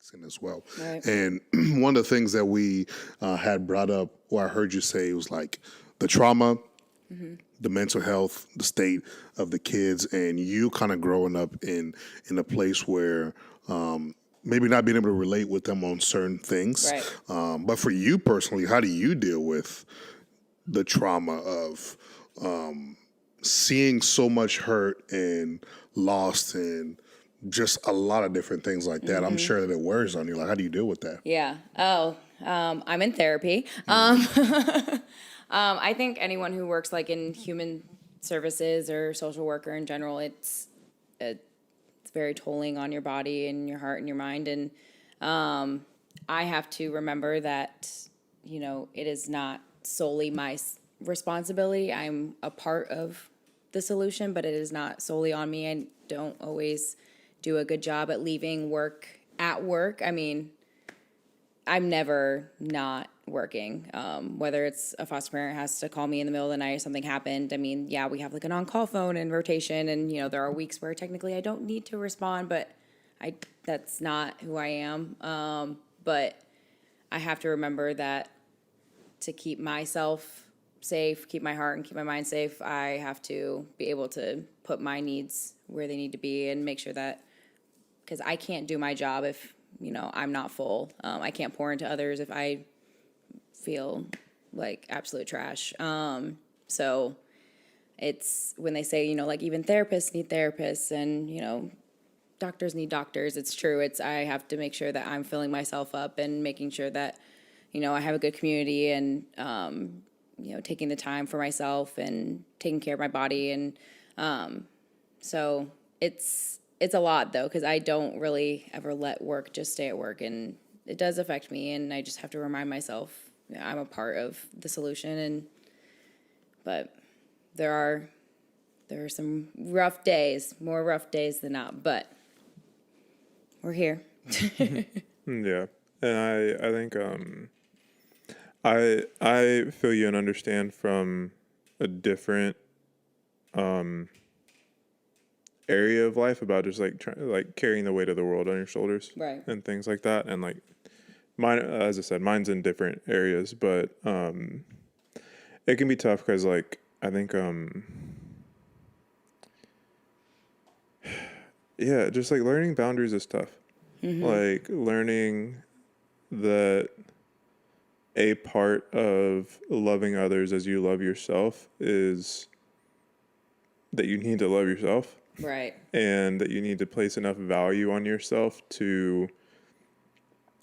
facing as well. Right. And one of the things that we had brought up, or I heard you say, was like the trauma, the mental health, the state of the kids, and you kind of growing up in a place where maybe not being able to relate with them on certain things. Right. But for you personally, how do you deal with the trauma of seeing so much hurt and lost and just a lot of different things like that? I'm sure that it wears on you. Like, how do you deal with that? Yeah. Oh, I'm in therapy. I think anyone who works like in human services or social worker in general, it's very tolling on your body and your heart and your mind. And I have to remember that, it is not solely my responsibility. I'm a part of the solution, but it is not solely on me. I don't always do a good job at leaving work at work. I mean, I'm never not working. Whether it's a foster parent has to call me in the middle of the night or something happened. I mean, yeah, we have like an on-call phone and rotation, and there are weeks where technically I don't need to respond, but that's not who I am. But I have to remember that to keep myself safe, keep my heart and keep my mind safe, I have to be able to put my needs where they need to be and make sure that, because I can't do my job if I'm not full. I can't pour into others if I feel like absolute trash. So it's when they say, like even therapists need therapists and, doctors need doctors. It's true. I have to make sure that I'm filling myself up and making sure that, I have a good community and, taking the time for myself and taking care of my body. And so it's a lot, though, because I don't really ever let work just stay at work. And it does affect me, and I just have to remind myself I'm a part of the solution. But there are some rough days, more rough days than not, but we're here. Yeah. And I think I feel you and understand from a different area of life about just like carrying the weight of the world on your shoulders, Right. and things like that. And like mine, as I said, mine's in different areas, but it can be tough because like I think yeah, just like learning boundaries is tough. Like learning that a part of loving others as you love yourself is that you need to love yourself. Right. And that you need to place enough value on yourself to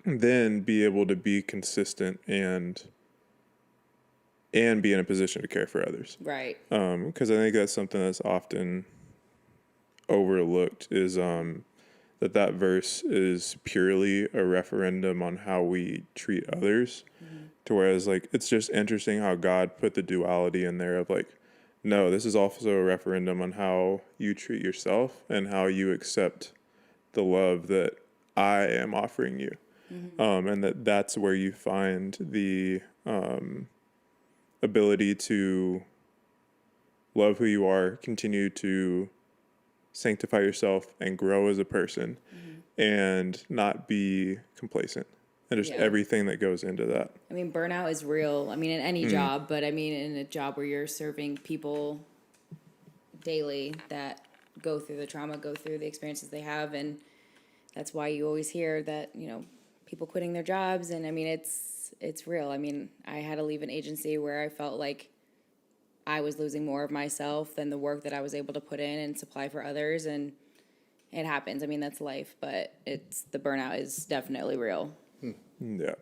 then be able to be consistent and be in a position to care for others. Right. Because I think that's something that's often overlooked is that verse is purely a referendum on how we treat others. To whereas like it's just interesting how God put the duality in there of like, no, this is also a referendum on how you treat yourself and how you accept the love that I am offering you. And that's where you find the ability to love who you are, continue to sanctify yourself and grow as a person, and not be complacent. And just everything that goes into that. I mean, burnout is real. I mean, in any job, but I mean, in a job where you're serving people daily that go through the trauma, go through the experiences they have. And that's why you always hear that, people quitting their jobs. And I mean, it's real. I mean, I had to leave an agency where I felt like I was losing more of myself than the work that I was able to put in and supply for others. And it happens. I mean, that's life, but the burnout is definitely real. Yeah.